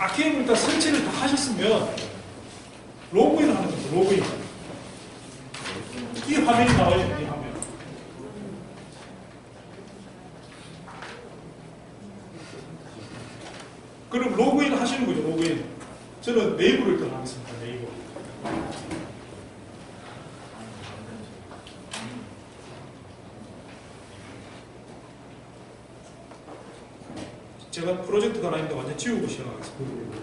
아케임을 일단 설치를 다 하셨으면 로그인을 하는 거죠. 로그인. 이 화면이 나와요. 이 화면. 그럼 로그인 하시는 거죠. 로그인. 저는 네이버를 일단 하겠습니다. 네이버. 제가 프로젝트가 하나 있는데 완전 지우고 시작하겠습니다.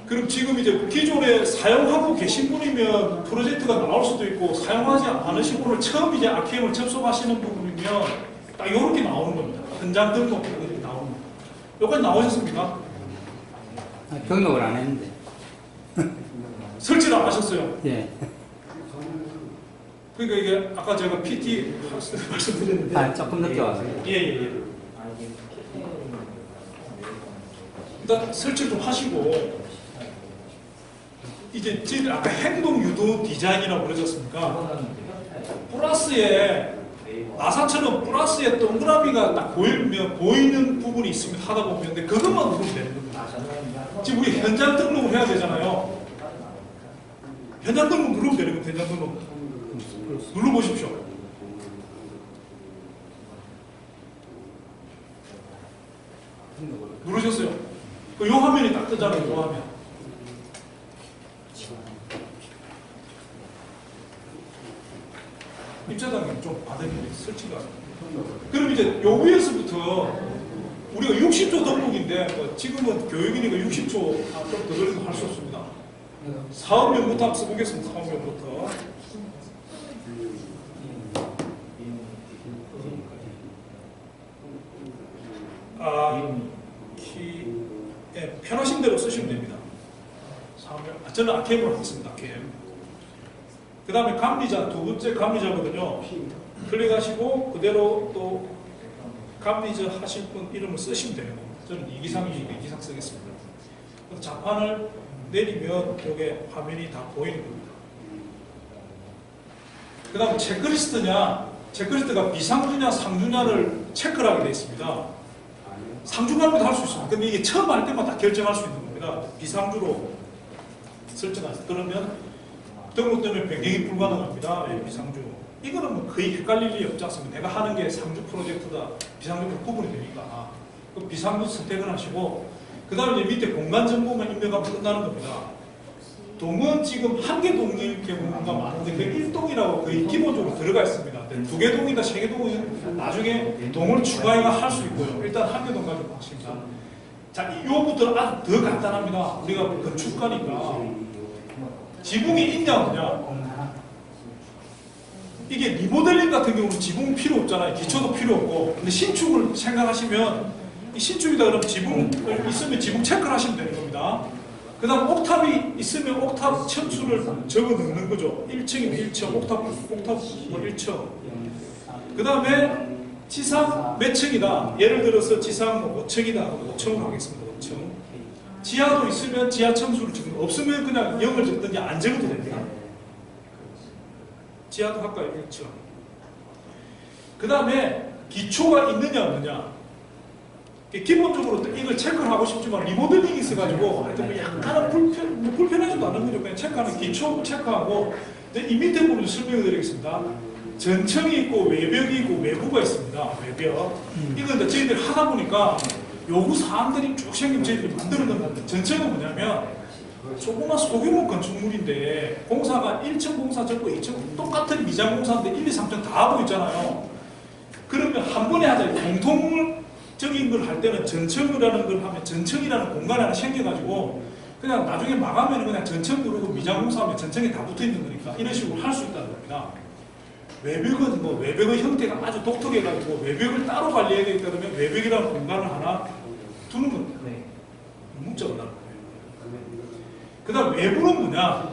그럼 지금 이제 기존에 사용하고 계신 분이면 프로젝트가 나올 수도 있고, 사용하지 않으신 분을 처음 이제 아케임을 접속하시는 부분이면 딱 이렇게 나오는 겁니다. 현장 등록 이렇게 나오는 겁니다. 여기까지 나오셨습니까? 등록을 안 했는데. 설치를 안 하셨어요? 예. 그러니까 이게 아까 제가 PT 말씀드렸는데. 조금 늦게 와서. 예. 일단 설치를 좀 하시고, 이제 저희들 아까 행동 유도 디자인이라고 그러셨습니까? 플러스에 나사처럼 플러스에 동그라미가 딱 보이는 부분이 있으면 하다 보면, 근데 그것만 누르면 되는 겁니다. 지금 우리 현장 등록을 해야 되잖아요. 현장 등록 누르면 되는 겁니다. 현장 등록 눌러보십시오. 누르셨어요? 이 화면이 딱 뜨잖아요. 이 화면. 입자장님 좀 받으면 설치가. 그럼 이제 요 위에서부터 우리가 60초 등록인데 지금은 교육이니까 60초 좀 더 걸려서 할 수 없습니다. 사업명부터 한번 써보겠습니다. 사업명부터. 편하신 대로 쓰시면 됩니다. 저는 아케임으로 하겠습니다. 아케임. 그 다음에 감리자, 두 번째 감리자거든요. 클릭하시고 그대로 또 감리자 하실 분 이름을 쓰시면 되는 겁니다. 저는 이기상이니까 이기상 쓰겠습니다. 자판을 내리면 이게 화면이 다 보이는 겁니다. 그 다음에 체크리스트냐, 체크리스트가 비상주냐 상주냐를 체크를 하게 되어 있습니다. 상주가로도 할 수 있습니다. 근데 이게 처음 할 때만 다 결정할 수 있는 겁니다. 비상주로 설정하세요. 그러면 등록 때문에 변경이 불가능합니다. 비상주. 이거는 뭐 거의 헷갈릴 일이 없지 않습니까? 내가 하는 게 상주 프로젝트다. 비상주로 구분이 되니까. 그 비상주 선택을 하시고, 그 다음에 밑에 공간 정보만 입력하면 끝나는 겁니다. 동은 지금 한 개 동일 경우가 많은데, 그 1동이라고 거의 기본적으로 들어가 있습니다. 2개 동이다, 3개 동은 나중에 동을 추가해가 할 수 있고요. 일단 한 개 동 가지고 하십니다. 자, 요부터는 아주 더 간단합니다. 우리가 건축가니까. 지붕이 있냐 없냐. 이게 리모델링 같은 경우는 지붕 필요 없잖아요. 기초도 필요 없고. 근데 신축을 생각하시면 이 신축이다 그러면 지붕 있으면 지붕 체크를 하시면 되는 겁니다. 그 다음 옥탑이 있으면 옥탑 층수를 적어 넣는 거죠. 1층이면 1층, 옥탑 뭐 1층. 그 다음에 지상 몇 층이다. 예를 들어서 지상 5층이다. 5층으로 하겠습니다. 5층. 지하도 있으면 지하 층수를 적는, 없으면 그냥 0을 적든지 안 적어도 됩니다. 지하도 할까요? 1층. 그 다음에 기초가 있느냐 없느냐. 기본적으로 이걸 체크를 하고 싶지만 리모델링이 있어가지고 하여튼 약간은 불편하지도 않은 거죠. 그냥 체크하는 기초 체크하고. 이 밑에 부분 설명해 드리겠습니다. 전층이 있고 외벽이 있고 외부가 있습니다. 외벽. 이건 저희들이 하다 보니까 요구 사항들이 쭉 생기면 저희들이 만들어 놓은 건데, 전체는 뭐냐면 조그만 소규모 건축물인데 공사가 1층 공사 적고 2층 똑같은 미장 공사인데 1, 2, 3층 다 하고 있잖아요. 그러면 한 번에 하자. 공통적인 걸 할 때는 전층이라는 걸 하면 전층이라는 공간이 하나 생겨가지고 그냥 나중에 마감에는 그냥 전층 누르고 미장 공사하면 전층이 다 붙어 있는 거니까 이런 식으로 할 수 있다는 겁니다. 외벽은 뭐 외벽의 형태가 아주 독특해가지고 외벽을 따로 관리해야 되기 때문에 외벽이라는 공간을 하나 두는 겁니다. 문자가 나는 거예요. 그 다음 외부는 뭐냐?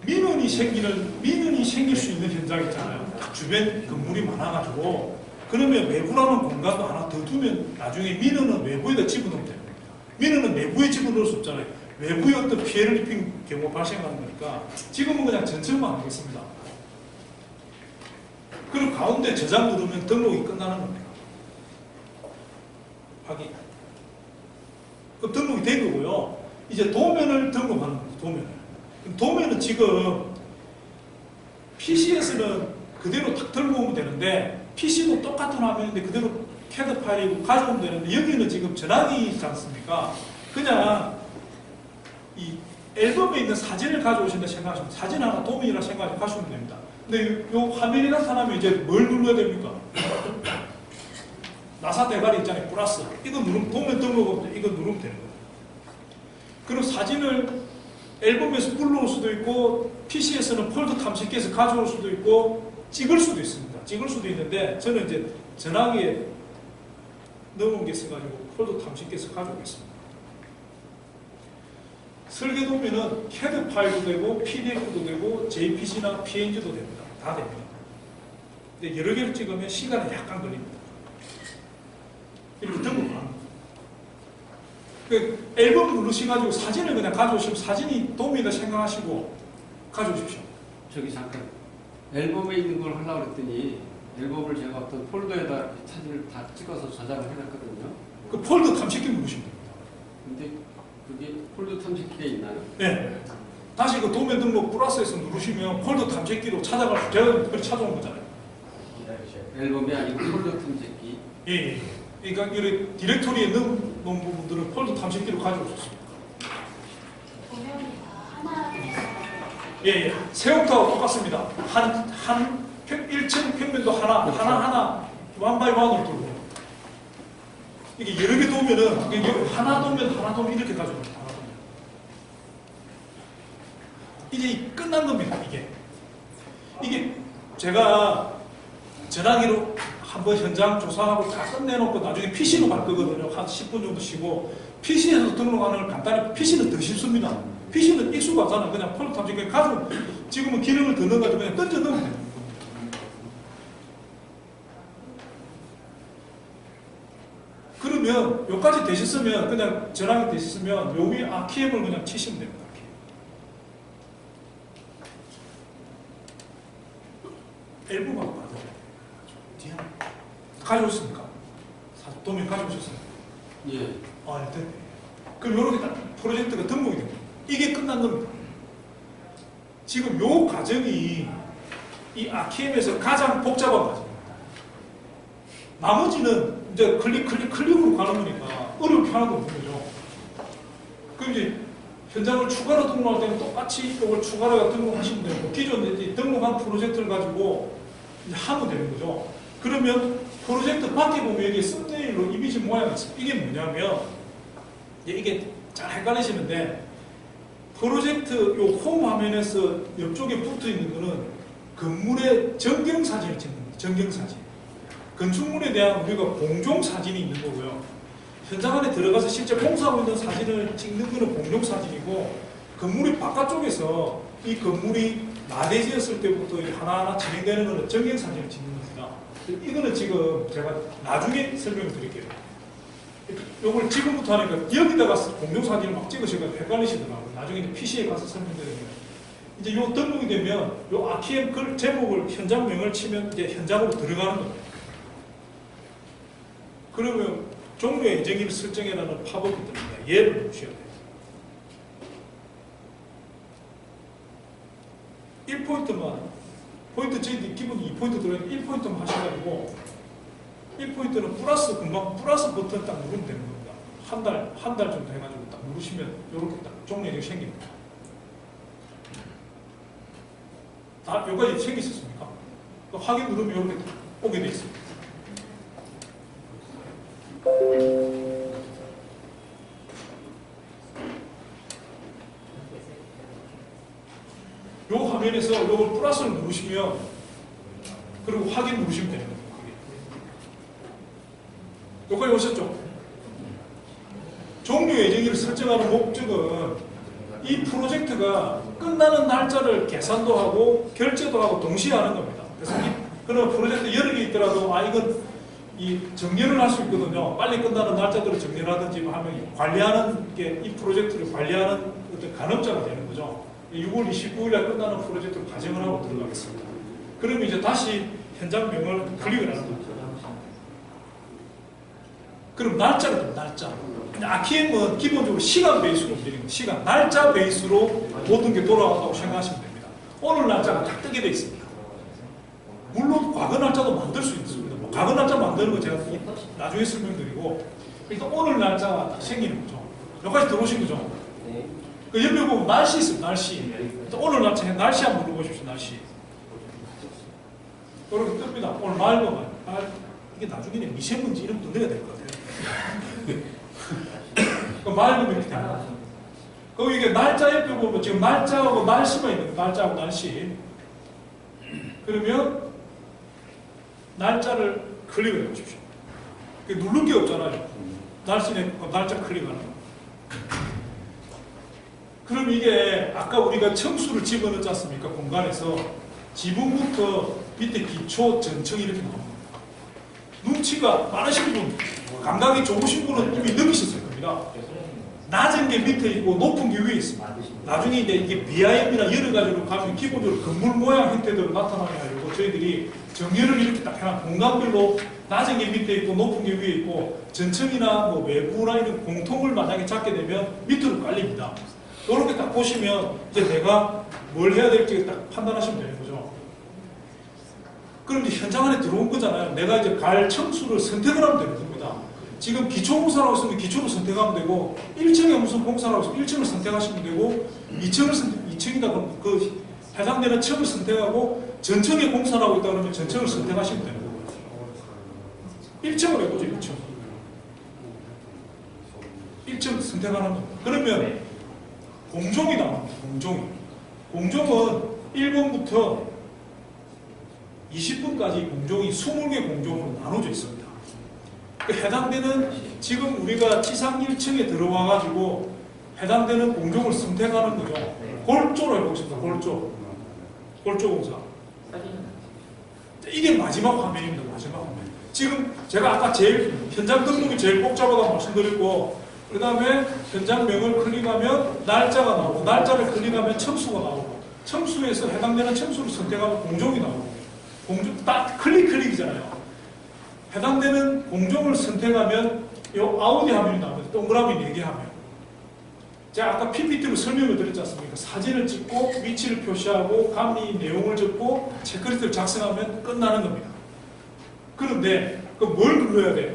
민원이 생길 수 있는 현장 있잖아요. 주변 건물이 많아가지고 그러면 외부라는 공간도 하나 더 두면 나중에 민원은 외부에다 집어넣으면 됩니다. 민원은 내부에 집어넣을 수 없잖아요. 외부에 어떤 피해를 입힌 경우가 발생하는 거니까 지금은 그냥 전체만 하겠습니다. 그리고 가운데 저장 누르면 등록이 끝나는 겁니다. 확인. 그 등록이 된 거고요. 이제 도면을 등록하는 거죠. 도면을. 도면은 지금 PC에서는 그대로 탁 들고 오면 되는데 PC도 똑같은 화면인데 그대로 CAD 파일이고 가져오면 되는데 여기는 지금 전화기 있지 않습니까? 그냥 이 앨범에 있는 사진을 가져오신다 생각하시면 사진 하나 도면이라 생각하시고 가시면 됩니다. 근데 이 화면이 나타나면 이제 뭘 눌러야 됩니까? 나사 대가리 있잖아요. 플러스. 이거 누르면 도면 등록하면 이거 누르면 되는 거예요. 그리고 사진을 앨범에서 불러올 수도 있고 PC에서는 폴더 탐색기에서 가져올 수도 있고 찍을 수도 있습니다. 찍을 수도 있는데 저는 이제 전화기에 넣어놓은 게 있어가지고 폴더 탐색기에서 가져오겠습니다. 설계 도면은 CAD 파일도 되고 PDF도 되고 JPG나 PNG도 됩니다. 다 됩니다. 근데 여러 개를 찍으면 시간이 약간 걸립니다. 이렇게 등록을 합니다. 그 앨범 누르셔가지고 사진을 그냥 가져오시면 사진이 도움이다 생각하시고 가져오십시오. 저기 잠깐 앨범에 있는 걸 하려고 그랬더니 앨범을 제가 어떤 폴더에다 사진을 다 찍어서 저장을 해놨거든요. 그 폴더 탐색기 누르시면 됩니다. 근데 그게 폴더 탐색기에 있나요? 네. 다시 그 도면 등록 플러스에서 누르시면 폴더 탐색기로 찾아갈 수, 제가 그렇게 찾아온 거잖아요. 앨범이 아니고 폴더 탐색기. 예, 예. 그러니까 이 디렉토리에 넣은 부분들을 폴더 탐색기로 가져오셨습니다. 도면이 다 하나 예, 예. 세움터하고 똑같습니다. 한 1층 평면도 하나, 원바이 원으로 돌고. 이게 여러 개 도면은, 이게 하나 도면 이렇게 가져옵니다. 하나 도면. 이제 끝난 겁니다, 이게 제가 전화기로 한번 현장 조사하고 다 끝내놓고 나중에 PC로 갈 거거든요. 한 10분 정도 쉬고. PC에서 등록하는 걸 간단히, PC는 더 쉽습니다. PC는 익숙 하잖아요. 그냥 폴더 탐색기 가지고 지금은 기능을 더 넣어가지고 그냥 던져 넣으면 됩니다. 그러면 여기까지 되셨으면 그냥 전화기 되셨으면 요 위에 아키엠을 그냥 치시면 됩니다. 앨범하고 받아요. 가져오셨습니까? 도면 가져오셨습니까? 예. 아, 네. 그럼 이렇게 딱 프로젝트가 등록이 됩니다. 이게 끝난 겁니다. 지금 요 과정이 이 아키엠에서 가장 복잡한 과정입니다. 나머지는 이제 클릭으로 가는 거니까 어려울 게 하나도 없는 거죠. 그럼 이제 현장을 추가로 등록할 때는 똑같이 이걸 추가로 등록하시면 되고 기존에 이제 등록한 프로젝트를 가지고 이제 하면 되는 거죠. 그러면 프로젝트 밖에 보면 여기 썸네일로 이미지 모양이 있어요. 이게 뭐냐면 이게 잘 헷갈리시는데 프로젝트 요 홈 화면에서 옆쪽에 붙어 있는 거는 건물의 전경 사진을 찍는 거예요. 전경 사진. 건축물에 대한 우리가 공종 사진이 있는 거고요. 현장 안에 들어가서 실제 공사하고 있는 사진을 찍는 거는 공종 사진이고 건물이 바깥쪽에서 이 건물이 나대지었을 때부터 하나하나 진행되는 거는 전경 사진을 찍는 겁니다. 이거는 지금 제가 나중에 설명을 드릴게요. 요걸 지금부터 하니까 여기다가 공룡 사진을 막 찍으시고 헷갈리시더라고요. 나중에 이제 PC에 가서 설명드리면 이제 요 등록이 되면 요 아키엠 글 제목을 현장명을 치면 이제 현장으로 들어가는 겁니다. 그러면 종료의 예정일을 설정해라는 팝업이 뜹니다. 얘를 누르셔야 돼요. 1포인트만 포인트 JD 기본 2포인트 들어있는 1포인트만 하셔가지고 1포인트는 플러스 금방 플러스 버튼 딱 누르면 되는 겁니다. 한 달 정도 해가지고 딱 누르시면 이렇게 딱 종료예정 생깁니다. 다 여기까지 생기셨습니까? 확인 누르면 이렇게 딱 오게 돼 있습니다. 요 화면에서 요걸 플러스를 누르시면 그리고 확인 누르시면 되는 겁니다. 여기까지 오셨죠? 종료 예정일을 설정하는 목적은 이 프로젝트가 끝나는 날짜를 계산도 하고 결제도 하고 동시에 하는 겁니다. 그래서 그런 프로젝트 여러 개 있더라도 이건 정리를 할 수 있거든요. 빨리 끝나는 날짜대로 정리를 하든지 하면 관리하는 게 이 프로젝트를 관리하는 어떤 간업자가 되는 거죠. 6월 29일 날 끝나는 프로젝트를 가정을 하고 들어가겠습니다. 그러면 이제 다시 현장명을 클릭을 하는 겁니다. 그럼 날짜가 됩니다. 날짜. 아키엠은 기본적으로 시간 베이스로 움직이는 거예요. 시간, 날짜 베이스로 모든 게 돌아간다고 생각하시면 됩니다. 오늘 날짜가 딱 뜨게 되어 있습니다. 물론 과거 날짜도 만들 수 있습니다. 과거 날짜 만드는 거 제가 나중에 설명드리고 일단 오늘 날짜가 딱 생기는 거죠. 여기까지 들어오신 거죠? 그 옆에 보면 날씨 있습니다. 날씨. 일단 오늘 날씨 한번 눌러보십시오. 날씨. 이렇게 뜹니다. 오늘 맑은 말. 이게 나중에는 미세먼지 이런 거 넣어야 될 것 같아요. 그 맑으면 이렇게 됩니다. 그리고 이게 날짜 옆에 보면 지금 날짜하고 날씨만 있는 거예요. 날짜하고 날씨. 그러면 날짜를 클릭을 해보십시오. 누를 게 없잖아요. 날짜 클릭하는 거. 그럼 이게 아까 우리가 층수를 집어넣지 않습니까? 공간에서 지붕부터 밑에 기초, 전층 이렇게 나옵니다. 눈치가 많으신 분, 감각이 좋으신 분은 이미 느끼셨을 겁니다. 낮은 게 밑에 있고 높은 게 위에 있습니다. 나중에 이게 BIM이나 여러 가지로 가면 기본적으로 건물 모양 형태대로 나타나게 하려고 저희들이 정렬을 이렇게 딱 해놔. 공간별로 낮은 게 밑에 있고 높은 게 위에 있고 전층이나 뭐 외부나 이런 공통을 만약에 잡게 되면 밑으로 깔립니다. 이렇게 딱 보시면 이제 내가 뭘 해야 될지 딱 판단하시면 되는 거죠. 그럼 이제 현장 안에 들어온 거잖아요. 내가 이제 갈 층수를 선택을 하면 되는 겁니다. 지금 기초공사라고 있으면 기초를 선택하면 되고 1층에 무슨 공사라고 있으면 1층을 선택하시면 되고 2층이다 그러면 그 해당되는 층을 선택하고 전층에 공사라고 있다 그러면 전층을 선택하시면 되는 거고요. 1층을 해보죠. 1층. 1층 선택하는 겁니다. 그러면 공종이 나옵니다. 공종이. 공종은 1번부터 20분까지 공종이 20개 공종으로 나눠져 있습니다. 그 해당되는 지금 우리가 지상 1층에 들어와 가지고 해당되는 공종을 선택하는 거죠. 골조로 해보겠습니다. 골조 공사. 이게 마지막 화면입니다. 마지막 화면. 지금 제가 아까 제일 현장 등록이 제일 복잡하다고 말씀드렸고 그 다음에 현장명을 클릭하면 날짜가 나오고 날짜를 클릭하면 층수가 나오고 층수에서 해당되는 층수를 선택하면 공종이 나오고 공종 딱 클릭이잖아요. 해당되는 공종을 선택하면 이 아우디 화면이 나옵니다. 동그라미 4개 화면. 제가 아까 PPT로 설명을 드렸지 않습니까? 사진을 찍고 위치를 표시하고 감리 내용을 적고 체크리스트를 작성하면 끝나는 겁니다. 그런데 그 뭘 눌러야 돼요?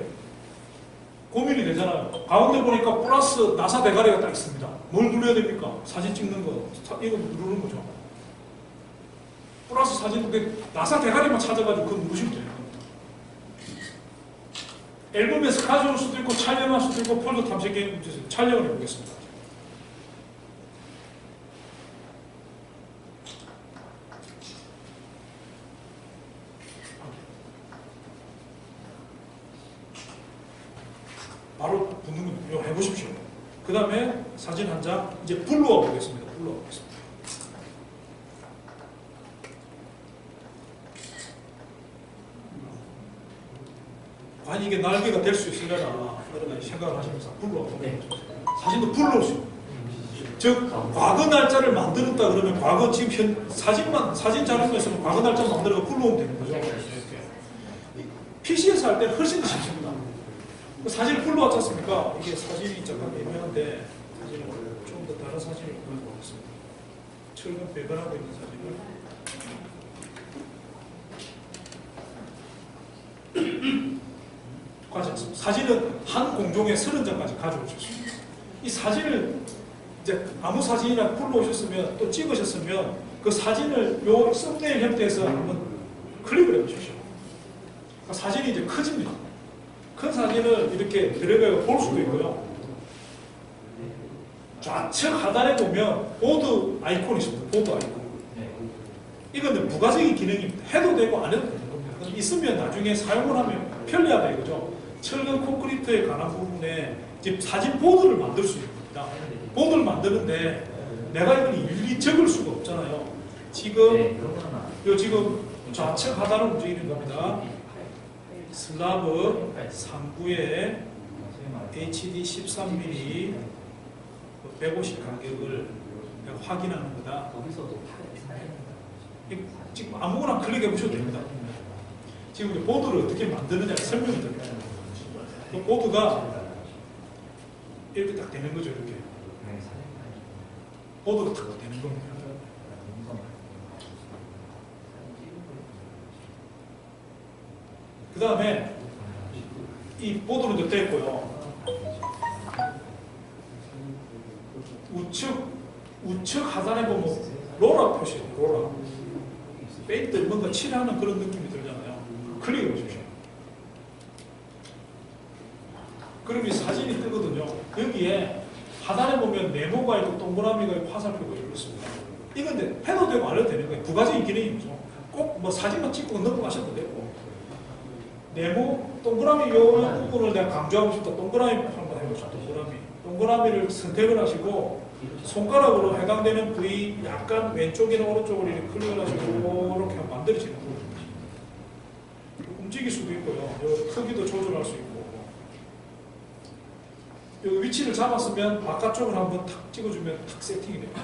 고민이 되잖아요. 가운데 보니까 플러스 나사 대가리가 딱 있습니다. 뭘 눌러야 됩니까? 사진 찍는 거 이거 누르는 거죠. 플러스 사진 나사 대가리만 찾아가지고 그거 누르시면 돼요. 앨범에서 가져올 수도 있고 촬영할 수도 있고 폴더 탐색기에 촬영을 해보겠습니다. 바로 붙는 겁니다. 이거 해보십시오. 그 다음에 사진 한 장 이제 불러와 보겠습니다. 불러와 보겠습니다. 과연 이게 날개가 될 수 있으려나 여러분 생각을 하시면서 불러와 보겠습니다. 사진도 불러올 수 있습니다. 즉 과거 날짜를 만들었다 그러면 과거 지금 사진 자료에서는 과거 날짜 만들어서 불러오면 되는 거죠. PC에서 할 때는 훨씬 더 쉽습니다. 사진을 불러왔지 않습니까? 이게 사진이 잠깐 애매한데 사진을 좀 더 다른 사진을 보여드리겠습니다. 철근 배관하고 있는 사진을 가지 않습니다. 사진은 한 공종에 30장까지 가져오셨습니다. 이 사진을 이제 아무 사진이나 불러오셨으면 또 찍으셨으면 그 사진을 요 썸네일 형태에서 한번 클릭을 해보십시오. 그러니까 사진이 이제 커집니다. 큰 사진을 이렇게 들어가 볼 수도 있고요. 좌측 하단에 보면 보드 아이콘이 있습니다. 보드 아이콘. 이건 부가적인 기능입니다. 해도 되고 안 해도 되는 겁니다. 있으면 나중에 사용을 하면 편리하다 이거죠. 철근 콘크리트에 관한 부분에 이제 사진 보드를 만들 수 있는 겁니다. 보드를 만드는데 내가 이걸 일일이 적을 수가 없잖아요. 지금 좌측 하단을 움직이는 겁니다. 슬라브 3구에 HD 13mm 150 간격을 확인하는 거다. 지금 아무거나 클릭해 보셔도 됩니다. 지금 이제 보드를 어떻게 만드느냐 설명을 드립니다. 그 보드가 이렇게 딱 되는 거죠. 이렇게 보드가 딱 되는 겁니다. 그 다음에 이 보드는 이제 됐고요. 우측 하단에 보면 로라 표시, 로라. 페인트 뭔가 칠하는 그런 느낌이 들잖아요. 클릭해 보십시오. 그럼 이 사진이 뜨거든요. 여기에 하단에 보면 네모가 있고 동그라미가 있고 화살표가 있습니다. 이건 이제 해도 되고 안 해도 되는 거예요. 두 가지 기능이죠. 꼭 뭐 사진만 찍고 넘어가셔도 되고. 네모, 동그라미 요 부분을 내가 강조하고 싶다. 동그라미 한번 해보시죠. 동그라미를 선택을 하시고 손가락으로 해당되는 부위 약간 왼쪽이나 오른쪽으로 이렇게 클릭을 하시고 이렇게 만들어지는 거예요. 움직일 수도 있고요. 요 크기도 조절할 수 있고. 요 위치를 잡았으면 바깥쪽을 한번 탁 찍어주면 탁 세팅이 됩니다.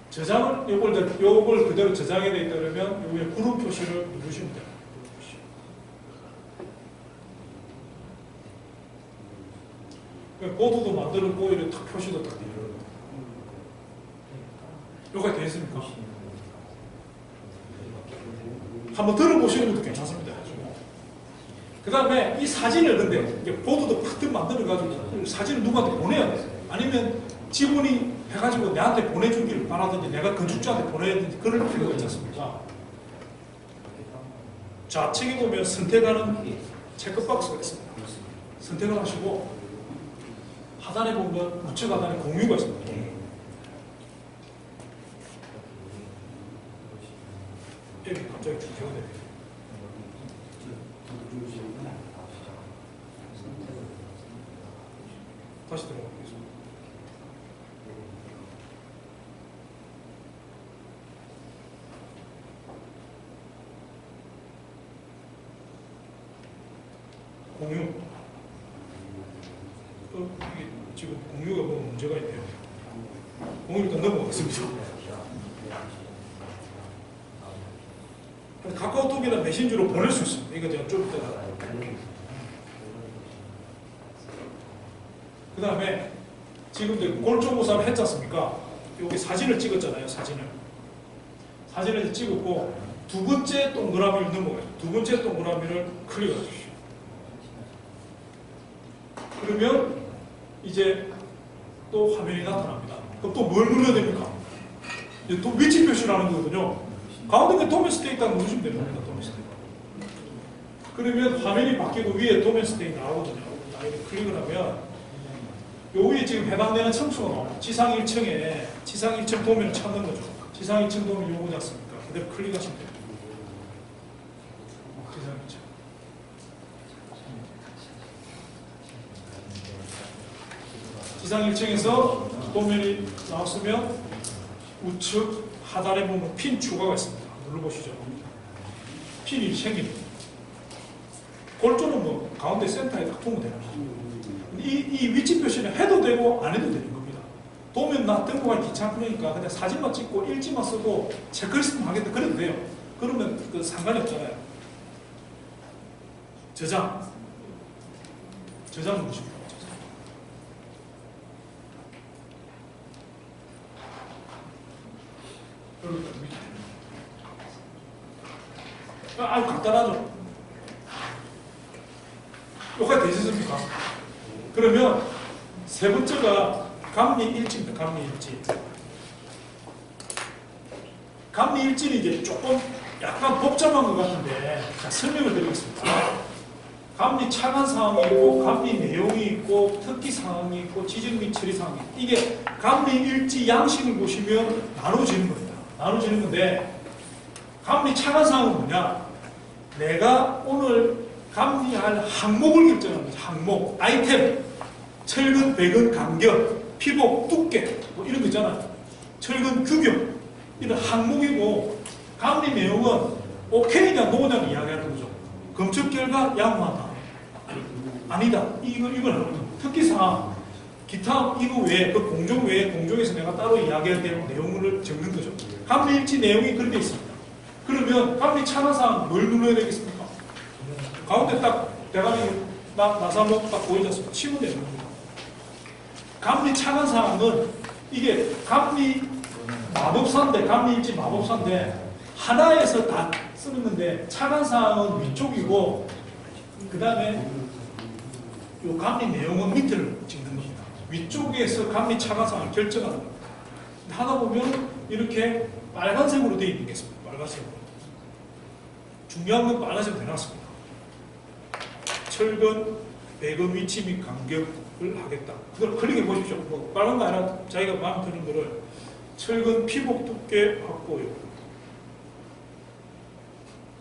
저장을 요걸 그대로 저장해 돼 있다 그러면 여기에 구름 표시를 누르시면 돼요. 보드도 만들고 이렇게 탁 표시도 딱 돼요. 요가 되어 있습니까? 한번 들어보시는 것도 괜찮습니다. 그 다음에 이 사진을 근데 이제 보드도 팍 만들어가지고 사진을 누구한테 보내야 돼요. 아니면 직원이 해가지고 내한테 보내주기를 바라든지 내가 건축자한테 보내야 되는지 그럴 필요가 있지 않습니까? 좌측에 보면 선택하는 체크박스가 있습니다. 선택을 하시고 하단에 보면 우측 하단에 공유가 있습니다. 여기 갑자기 중계가 됩니다. 다시 들어가겠습니다. 공유. 이게 지금 공유가 뭐 문제가 있네요. 공유 일단 넘어가겠습니다. 카카오톡이나 메신저로 보낼 수 있습니다. 이거 제가 좀 이따가. 그 다음에 지금 이제 골조고사를 했지 않습니까? 여기 사진을 찍었잖아요. 사진을 찍었고 두 번째 동그라미를 넘어가요. 두 번째 동그라미를 클릭해 주십시오. 그러면 이제 또 화면이 나타납니다. 그럼 또 뭘 눌러야 됩니까? 이제 또 위치 표시를 하는 거거든요. 가운데 도메스테이 딱 누르시면 됩니다. 도메스테이. 그러면 화면이 바뀌고 위에 도메스테이 나오거든요. 이렇게 클릭을 하면 요 위에 지금 해당되는 층수가 나옵니다. 지상 1층 도면을 찾는 거죠. 지상 1층 도면 요거지 않습니까? 그대로 클릭하시면 됩니다. 지상 1층. 지상 1층에서 도면이 나왔으면 우측 하단에 보면 핀 추가가 있습니다. 눌러보시죠. 핀이 생깁니다. 골조는 뭐 가운데 센터에 딱 두면 되는 거죠. 이 위치 표시는 해도 되고 안 해도 되는 겁니다. 도면 나 등록하기 귀찮으니까 그냥 사진만 찍고 일지만 쓰고 체크리스트만 하겠다 그래도 돼요. 그러면 그 상관이 없잖아요. 저장 누르십니다. 아주 간단하죠. 여기까지 되셨습니까? 그러면 세 번째가 감리일지입니다. 감리일지는 이제 조금 약간 복잡한 것 같은데 자, 설명을 드리겠습니다. 감리 차관 사항이 있고 감리 내용이 있고 특기 사항이 있고 지정 및 처리 사항이 있고 이게 감리일지 양식을 보시면 나눠지는 겁니다. 나눠지는 건데 감리 차관 사항은 뭐냐? 내가 오늘 감리할 항목을 결정합니다. 항목, 아이템, 철근, 배근, 간격, 피복, 두께 뭐 이런 거 있잖아요. 철근, 규격 이런 항목이고 감리 내용은 오케이냐 노냐 이야기하는 거죠. 검측 결과 양호하다. 아니다. 이걸 하는 거죠. 특기사항, 기타 이거 외에 그 공정 외에 공정에서 내가 따로 이야기해야 되는 내용을 적는 거죠. 감리일지 내용이 그렇게 있습니다. 그러면 감리 차관상 뭘 눌러야 되겠습니까? 가운데 딱 대가리 나사로 딱 보이지 않습니까? 치면 되는 겁니다. 감리 차관상은 이게 감리 마법사인데, 감리일지 마법사인데 하나에서 다 쓰는 건데 차관상은 위쪽이고 그 다음에 요 감리 내용은 밑을 찍는 겁니다. 위쪽에서 감리 차관상을 결정하는 겁니다. 하다 보면 이렇게 빨간색으로 되어 있는 게 있습니다. 빨간색으로. 중요한 건 빨간색으로 해놨습니다. 철근, 배근 위치 및 간격을 하겠다. 그걸 클릭해 보십시오. 뭐 빨간 거 아니라 자기가 마음에 드는 거를 철근 피복 두께 확보요.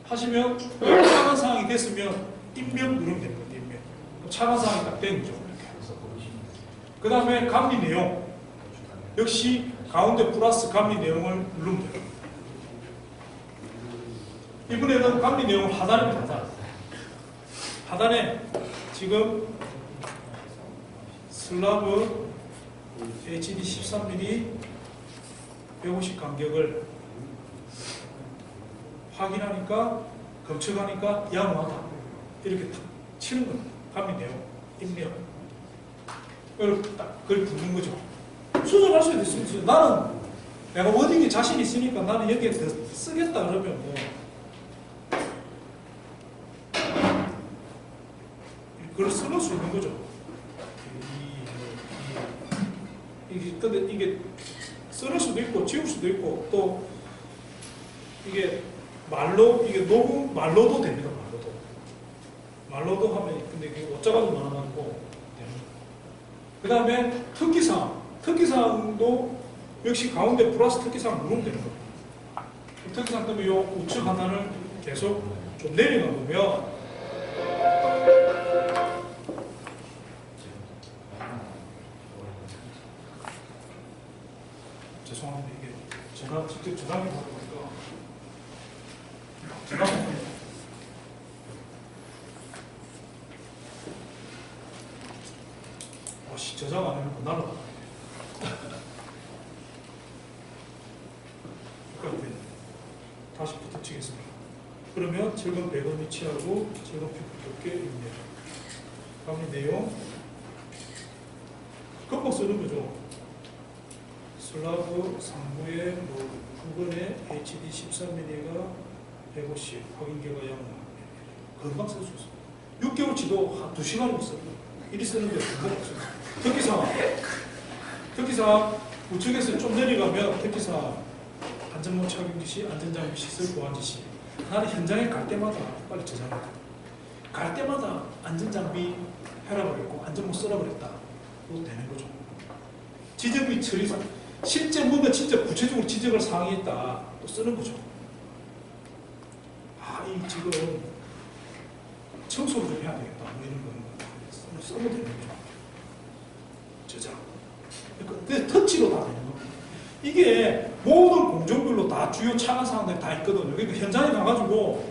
하시면 차관 사항이 됐으면 입력 누르면 됩니다. 입력. 차관 사항이 딱 된 거죠. 그 다음에 감리 내용. 역시 가운데 플러스 감리 내용을 누르면 돼요. 이번에는 감리 내용 하단입니다. 하단. 하단에 지금 슬라브 HD 13mm 150 간격을 확인하니까 검측하니까 양호하다 이렇게 딱 치는 겁니다. 감리 내용, 입력 이렇게 딱 그걸 붙는 거죠. 수정할 수도 있습니다. 나는 내가 워딩에 자신 있으니까 나는 여기에 더 쓰겠다 그러면 뭐 그걸 쓸 수 있는 거죠. 근데 이게 쓸 수도 있고 지울 수도 있고 또 이게 말로 이게 녹음 말로도 됩니다. 말로도 하면 근데 이게 어쩌가도 많아가지고 그 다음에 특기사항도 역시 가운데 플러스 특기사항 누르면 되는 겁니다. 특기사항 때문에 이 우측 하단을 계속 좀 내려가 보면 죄송합니다. 이게 제가 직접 저장해 보다 보니까 저장 안 해놓고 날아가. 다시 붙여치겠습니다. 그러면 철근 배근 위치하고 철근 피부 두께 입력. 감리 내용 금방 쓰는 거죠. 슬라브 상부의 부근에 HD 13mm가 150, 확인계가 약 5mm. 금방 쓸 수 있어요. 6개월치도 한 2시간이면 써요. 이리 쓰는데 금방 없어요. 특기사항 우측에서 좀 내려가면 특기사항 안전모 착용 시 안전장비 시설 보안 지시. 나는 현장에 갈 때마다 빨리 저장해야 돼. 갈 때마다 안전장비 해라 그랬고 안전모 쓰라 그랬다. 그거 되는 거죠. 지적 및 처리상. 실제 뭔가 진짜 구체적으로 지적을 사항했다. 또 쓰는 거죠. 이 지금 청소를 좀 해야 되겠다. 뭐 이런 거 쓰면 되는 거죠. 저장. 그러니까 터치로 다 되는 겁니다. 이게 모든 공정별로 다 주요 차관 사항들이 다 있거든요. 그러니까 현장에 가가지고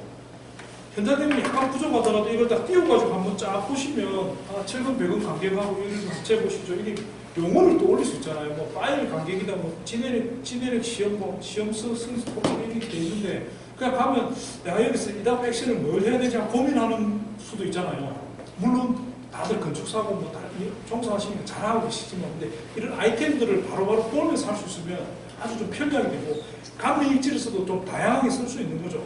현장 되면 약간 부족하더라도 이걸 다 띄워가지고 한번 쫙 보시면 철근 배근 간격하고 이런 거 합쳐 보시죠. 이게 용어를 또 올릴 수 있잖아요. 뭐 파일 간격이다, 뭐 진해력 시험, 뭐 시험서 승수 폭력 이렇게 돼 있는데 그냥 가면 내가 여기서 이 다음 액션을 뭘 해야 되지 고민하는 수도 있잖아요. 물론 다들 건축사고 뭐 다 종사하시니까 잘하고 계시지만 근데 이런 아이템들을 바로바로 보면서 할 수 있으면 아주 좀 편리하게 되고 감리 일지로서도 좀 다양하게 쓸 수 있는 거죠.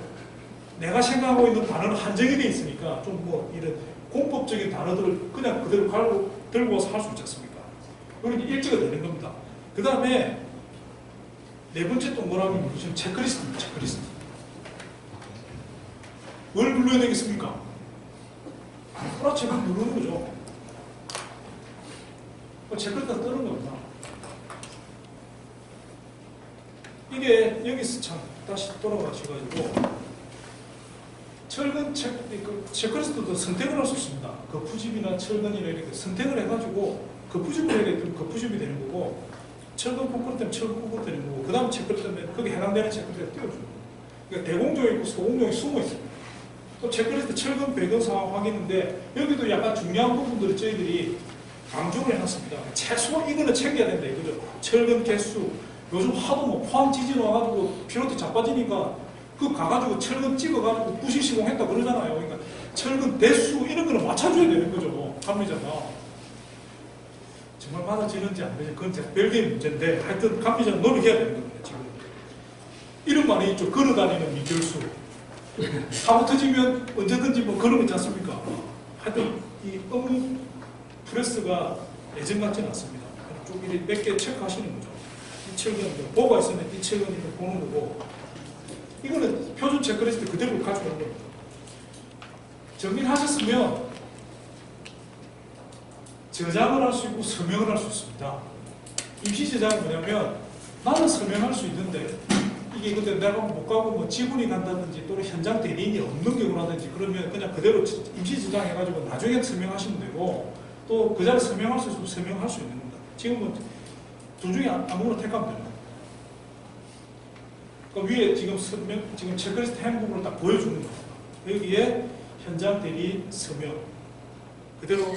내가 생각하고 있는 단어는 한정이 돼 있으니까 좀 뭐 이런 공법적인 단어들을 그냥 그대로 들고 와서 할 수 있지 않습니까? 그러니 일지가 되는 겁니다. 그 다음에 네 번째 동그라미 무슨 체크리스트입니다. 체크리스트. 뭘 눌러야 되겠습니까? 아무거나 체크 누르는 거죠. 체크리스트가 뜨는 겁니다. 이게 여기서 참 다시 돌아가셔가지고 철근 체크리스트도 선택을 할 수 있습니다. 거푸집이나 철근이나 이렇게 선택을 해가지고 거푸집을 해야 되면 거푸집이 되는 거고 철근 콘크리트 때문에 철근 콘크리트 되는 거고 그 다음 체크리스트 때문에 거기에 해당되는 체크리스트가 띄워줘요. 그러니까 대공정이 있고 소공정이 숨어 있습니다. 또 체크리스트 철근 배경 상황 확인인데 여기도 약간 중요한 부분들을 저희들이 강조를 해놨습니다. 최소 이거는 챙겨야 된다 이거죠. 철근 개수 요즘 하도 뭐 포항 지진 와가지고 피로도 자빠지니까 그거 가가지고 철근 찍어가지고 부시 시공했다 그러잖아요. 그러니까 철근 대수 이런 거는 맞춰줘야 되는 거죠. 감리자가. 정말 받아지는지 안 되는지 그건 제가 별개의 문제인데 하여튼 감리자는 노력해야 되는 겁니다. 지금. 이런 말이 있죠. 걸어다니는 미결수. 사고 터지면 언제든지 뭐 그런 거 있지 않습니까? 하여튼 이 업무 프레스가 예전 같지는 않습니다. 쭉 이렇게 몇 개 체크하시는 거죠. 이 철근 뭐가 있으면 이 철근을 보는 거고 이거는 표준 체크리스트 그대로 가져오는 겁니다. 정리하셨으면 저장을 할 수 있고 서명을 할 수 있습니다. 임시 저장은 뭐냐면 나는 서명할 수 있는데 이게 근데 내가 못 가고 뭐 지분이 간다든지 또는 현장 대리인이 없는 경우라든지 그러면 그냥 그대로 임시 저장해가지고 나중에 서명하시면 되고 또 그 자리에 서명할 수 있으면 서명할 수 있는 겁니다. 지금은 둘 중에 아무거나 택하면 됩니다. 그 위에 지금 지금 체크리스트 행복을 딱 보여주는 겁니다. 여기에 현장 대리 서명 그대로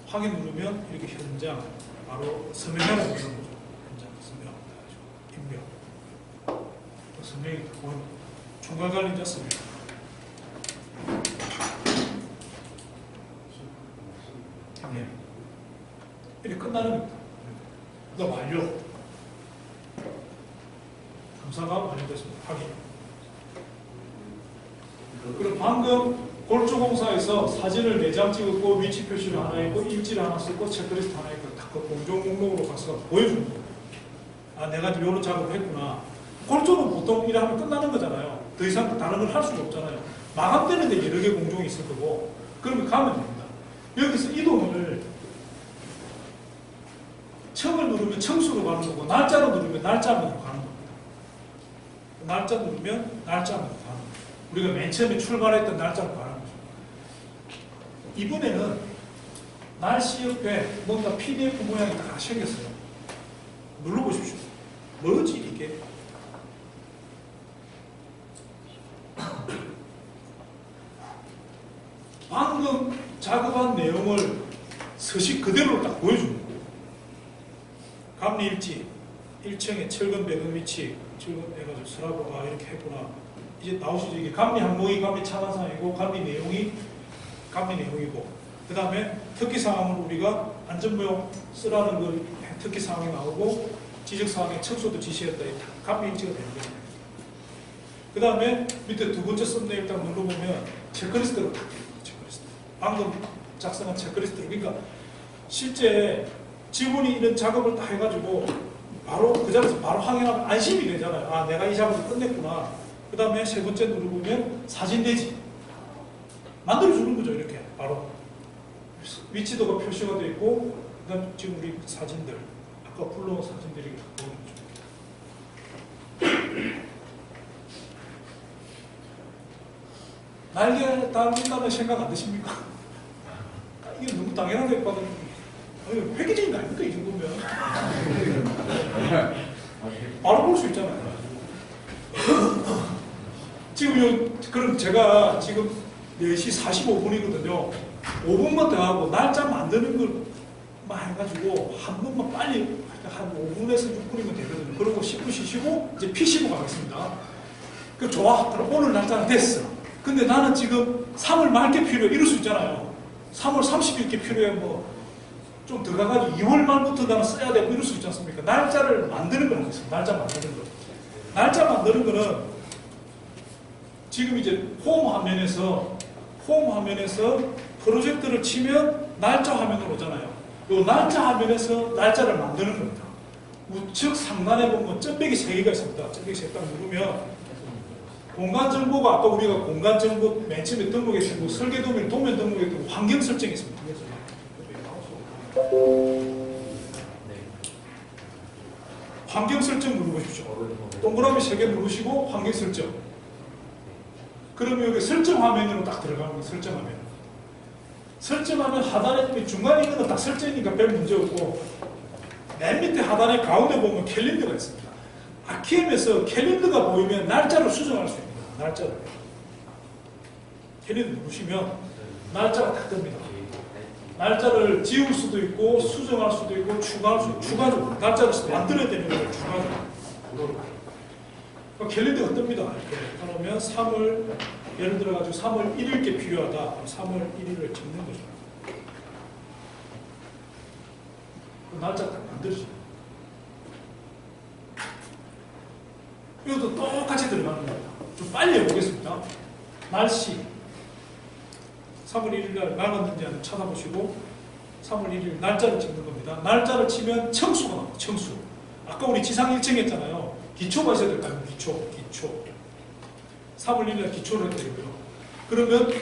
확인 누르면 이렇게 현장 바로 서명하라고 하는 거죠. 현장 서명 임명 서명이 보이는 총괄관리자 서명 네. 이렇게 끝나는 겁니다. 그다음 완료. 감사가 완료됐습니다. 확인. 그럼 방금 골조공사에서 사진을 4장 찍었고 위치 표시를 하나 했고 일지를 하나 썼고 체크리스트 하나 했고 딱 그 공정 목록으로 가서 보여주는 거예요. 아 내가 이런 작업을 했구나. 골조는 보통 일하면 끝나는 거잖아요. 더 이상 다른 걸 할 수가 없잖아요. 마감되는데 여러 개 공정이 있을 거고 그러면 가면 됩니다. 여기서 이동을 청을 누르면 청수로 가는 거고 날짜로 누르면 날짜로 가는 겁니다. 날짜 누르면 날짜로 가는 거예요. 우리가 맨 처음에 출발했던 날짜로 가는 거죠. 이번에는 날씨 옆에 뭔가 PDF 모양이 다 생겼어요. 눌러보십시오. 뭐지 이게? 방금 작업한 내용을 서식 그대로 딱 보여주는 거예요. 감리일지 1층에 철근 배경 위치 철근 해가지고 서라고 이렇게 했구나. 이제 나오시죠. 이게 감리 항목이 감리 차관상이고 감리 내용이 감리 내용이고 그 다음에 특기 사항을 우리가 안전모형 쓰라는 걸 특기 사항이 나오고 지적 사항에 청소도 지시했다. 감리 일지가 되는 거예요. 그 다음에 밑에 두 번째 썸네일 딱 눌러보면 체크리스트로 딱 돼요. 체크리스트. 방금 작성한 체크리스트로. 그러니까 실제 직원이 이런 작업을 다 해가지고 바로 그 자리에서 바로 확인하면 안심이 되잖아요. 아 내가 이 작업을 끝냈구나. 그 다음에 세 번째 누르보면 사진 대지 만들어주는 거죠. 이렇게 바로 위치도가 표시가 되어 있고 그 다음 지금 우리 사진들 아까 불러온 사진들이 보이는 거죠. 날개 달린다는 생각 안 드십니까? 이게 너무 당연하게 받은 획기적인 거 아닙니까? 이 정도면 바로 볼 수 있잖아요. 지금 그럼 제가 지금 4시 45분이거든요. 5분만 더 하고 날짜 만드는 걸만 해가지고 한 번만 빨리 한 5분에서 6분이면 되거든요. 그리고 10분 쉬시고 이제 피시고 가겠습니다. 그 좋아. 그럼 오늘 날짜는 됐어. 근데 나는 지금 3월 말게 필요해. 이럴 수 있잖아요. 3월 30일께 필요해. 뭐 좀 들어가가지고 2월 말부터 나는 써야 되고 이럴 수 있지 않습니까? 날짜를 만드는 걸 하겠습니다. 날짜 만드는 거. 날짜 만드는 거는 지금 이제 홈 화면에서 프로젝트를 치면 날짜 화면으로 오잖아요. 이 날짜 화면에서 날짜를 만드는 겁니다. 우측 상단에 보면 점백이 3개가 있습니다. 점백이 3개 딱 누르면 공간 정보가 아까 우리가 공간 정보 맨 처음에 등록했고 설계 도면 등록했고 환경 설정이 있습니다. 환경 설정 누르십시오. 동그라미 3개 누르시고 환경 설정. 그러면 여기 설정 화면으로 딱 들어가는 거예요. 설정 화면. 설정하면 하단에 중간에 있는 건 다 설정이니까 별 문제 없고 맨 밑에 하단에 가운데 보면 캘린더가 있습니다. 아키엠에서 캘린더가 보이면 날짜를 수정할 수 있습니다. 날짜를. 캘린더 누르시면 날짜가 딱 뜹니다. 날짜를 지울 수도 있고 수정할 수도 있고 추가할 수도 있고 추가적으로 날짜를 만들어야 되는 걸 추가적으로. 캘린더가 뜹니다. 이렇게 그러면 3월 예를 들어가지고 3월 1일께 필요하다. 그럼 3월 1일을 적는 거죠. 그 날짜 딱 만들어져요. 이것도 똑같이 들어가는 겁니다. 좀 빨리 해보겠습니다. 날씨 3월 1일 날 맑았는지 한번 찾아보시고 3월 1일 날짜를 찍는 겁니다. 날짜를 치면 청수가 나옵니다. 청수. 아까 우리 지상 1층 했잖아요. 기초가 있어야 될까요? 기초. 3월 1일 날 기초를 해야 되고요. 그러면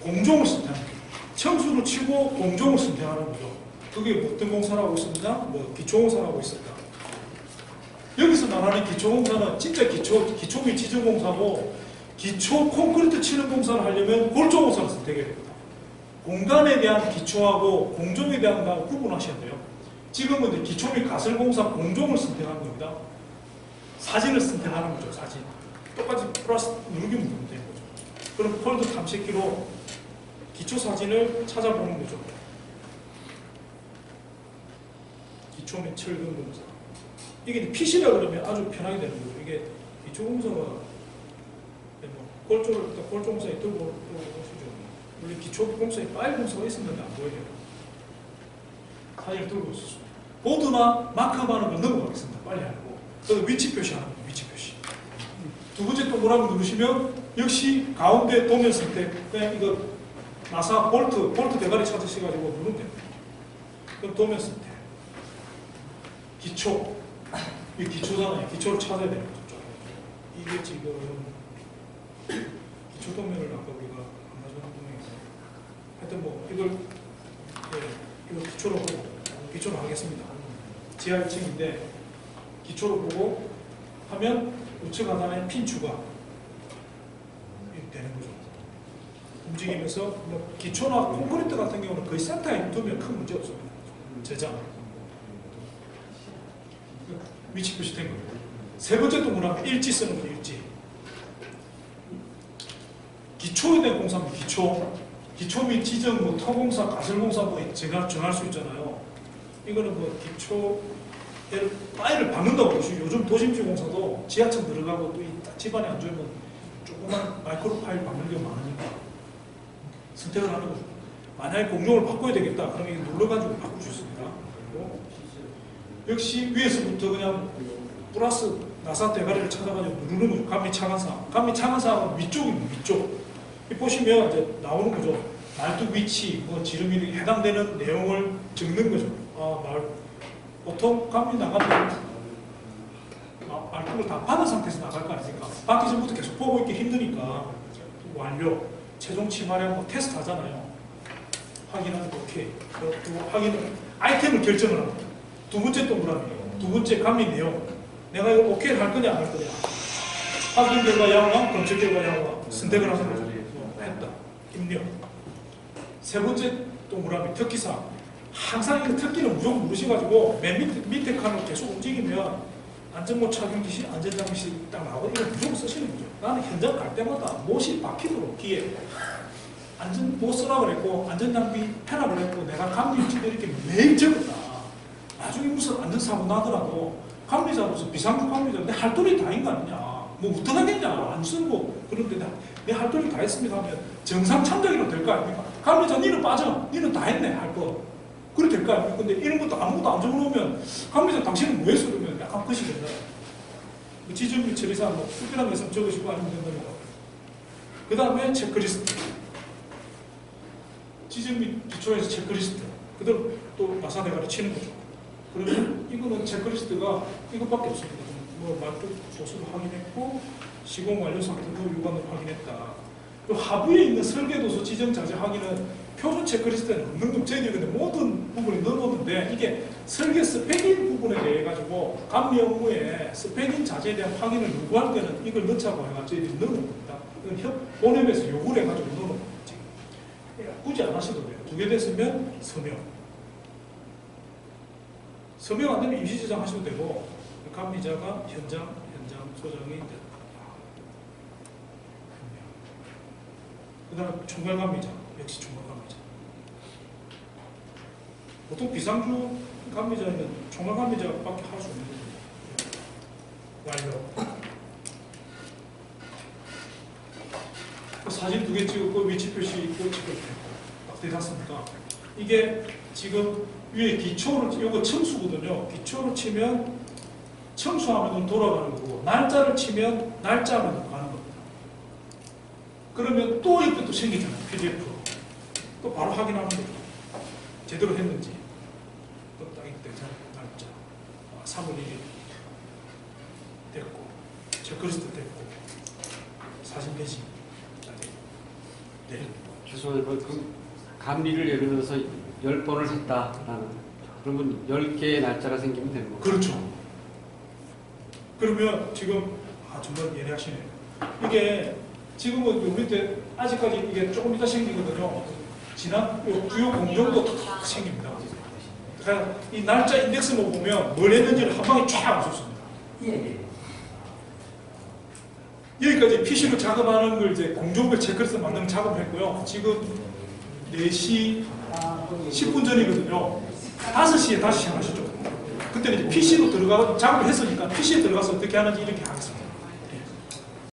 공종을 선택합니다. 청수를 치고 공종을 선택하는 거죠. 그게 어떤 공사를 하고 있습니다. 뭐 기초공사를 하고 있습니다. 여기서 말하는 기초공사는 진짜 기초 및 지정공사고 기초 콘크리트 치는 공사를 하려면 골조공사를 선택해야 됩니다. 공간에 대한 기초하고 공종에 대한 거 구분하셔야 돼요. 지금은 이제 기초 및 가설공사 공종을 선택하는 겁니다. 사진을 선택하는 거죠. 사진. 똑같이 플러스 누르기만 누르면 되는 거죠. 그럼 폴더 탐색기로 기초 사진을 찾아보는 거죠. 기초 및 철근 공사. 이게 PC라 그러면 아주 편하게 되는 거죠. 이게 기초 공사가 골조공사에 들고 보시죠. 원래 기초 공사에 파일 공사가 있었는데 안 보여요. 사진을 들고 있었어요. 보드나 마크업하는 걸 넘어가겠습니다. 빨리 하고. 그래서 위치 표시하는 거예요. 위치 표시. 두 번째 동그라미 누르시면 역시 가운데 도면 선택. 그냥 이거 나사 볼트 대가리 찾으셔가지고 누르면 됩니다. 그럼 도면 선택. 기초. 이게 기초잖아요. 기초를 찾아야 되는 거죠. 이게 지금 기초 도면을 아까 우리가 안 가져간 도면이었어요. 하여튼 뭐 이걸 이거 기초로 보고 기초로 하겠습니다. 지하 1층인데 기초로 보고 하면 우측 하단에 핀 추가 이렇게 되는 거죠. 움직이면서 뭐 기초나 콘크리트 같은 경우는 거의 센터에 두면 큰 문제 없습니다. 제장 위치 표시된 겁니다. 세 번째 동그라미 일지 쓰는 거 일지. 기초에 대한 공사입니다. 기초 및 지정, 뭐 토공사, 가설공사 뭐 제가 정할 수 있잖아요. 이거는 뭐 기초 파일을 박는다고 보시죠. 요즘 도심지 공사도 지하층 들어가고 또 집안에 안 좋으면 조그만 마이크로 파일 박는 경우가 많으니까 선택을 하는 거죠. 만약에 공룡을 바꿔야 되겠다. 그러면 이거 눌러가지고 바꿀 수 있습니다. 그리고 역시 위에서부터 그냥 플러스 나사 대가리를 찾아가지고 누르는 거죠. 감미 차간사하고 위쪽입니다. 위쪽. 보시면 이제 나오는 거죠. 말뚝 위치, 뭐 지름이 해당되는 내용을 적는 거죠. 보통 감미 나가면 말뚝을 다 받은 상태에서 나갈 거 아닙니까? 받기 전부터 계속 보고 있기 힘드니까 완료, 최종 치마량 뭐 테스트 하잖아요. 확인하는 거 오케이. 그리고 확인을 아이템을 결정을 합니다. 두 번째 동그라미, 두 번째 감리 내용. 내가 이거 오케이를 할 거냐 안 할 거냐. 확인 결과 양호함, 검증 결과 양호함. 선택을 하는 거죠. 했다. 입력. 세 번째 동그라미 특기사항. 항상 이 특기는 무조건 누르셔가지고 맨 밑에 칸을 계속 움직이면 안전모 착용 지시, 안전장비 딱 나오고 이거 무조건 쓰시는 거죠. 나는 현장 갈 때마다 못이 박히도록 뒤에 뭐 쓰라 그랬고 안전장비 해라 그랬고 내가 감리지도 이렇게 매일 적었다. 나중에 무슨 안전사고 나더라도 감리자 무슨 비상구 감리자 내 할 돈이 다인 거 아니냐. 뭐 어떡하겠냐. 안 쓰고 그런데 내 할 돈이 다 했습니다 하면 정상 참작이라도 될 거 아닙니까? 감리자 니는 빠져. 니는 다 했네 할 거. 그래 될 거 아닙니까? 근데 이런 것도 아무것도 안 적어놓으면 감리자 당신은 뭐 했어? 그러면 약간 끝이 된다. 지정 및 처리사항 뭐 특별한 거 있으면 적으시고 아니면 된답니다. 그 다음에 체크리스트. 지정 및 기초에서 체크리스트. 그대로 또 나사대가리 치는 거죠. 그러면 이거는 체크리스트가 이것밖에 없습니다. 뭐 말뚝 보수도 확인했고 시공 완료 상태도 유관을 확인했다. 또 하부에 있는 설계도서 지정 자재 확인은 표준 체크리스트에는 없는 건 저희들이 근데 모든 부분에 넣어놓는데 이게 설계 스펙인 부분에 대해 가지고 감리 업무에 스펙인 자재에 대한 확인을 요구할 때는 이걸 넣자고 해가지고 저희들이 넣어놓은 겁니다. 이건 본협에서 요구를 해가지고 넣어놓은 거지. 굳이 안 하셔도 돼요. 두 개 됐으면 서명. 서명 안 되면 임시 저장 하셔도 되고 감리자가 현장 소장이 된다. 그 다음 총괄감리자 역시 총괄감리자. 보통 비상주 감리자는 총괄감리자밖에 할 수 없는 거죠. 완료. 사진 2개 찍었고 위치 표시 있고 찍었고 딱 되놨습니까? 이게 지금 위에 기초를 이거 청수거든요. 기초를 치면 청수하면 돌아가는 거고 날짜를 치면 날짜하면 가는 겁니다. 그러면 또 이것도 생기잖아요. PDF로. 또 바로 확인하면 돼요. 제대로 했는지. 또 딱 이때 날짜. 3월 1일 됐고 체크리스트 됐고 사진 배지. 네. 죄송해요. 그 감리를 예를 들어서 10번을 했다라는 그러면 10개의 날짜가 생기면 되는 거예요. 그렇죠. 그러면 지금 정말 예리하시네요. 이게 지금은 우리 때 아직까지 이게 조금 이따 생기거든요. 지난 주요 공정도 탁 생깁니다. 그러니까 이 날짜 인덱스만 보면 뭘 했는지를 한 방에 쫙 알 수 있습니다. 여기까지 PC로 작업하는 걸 이제 공정별 체크리스트 만드는 작업을 했고요. 지금 4시 10분 전이거든요. 5시에 다시 시작하시죠. 그때는 이제 PC로 들어가서 작업을 했으니까 PC에 들어가서 어떻게 하는지 이렇게 하겠습니다.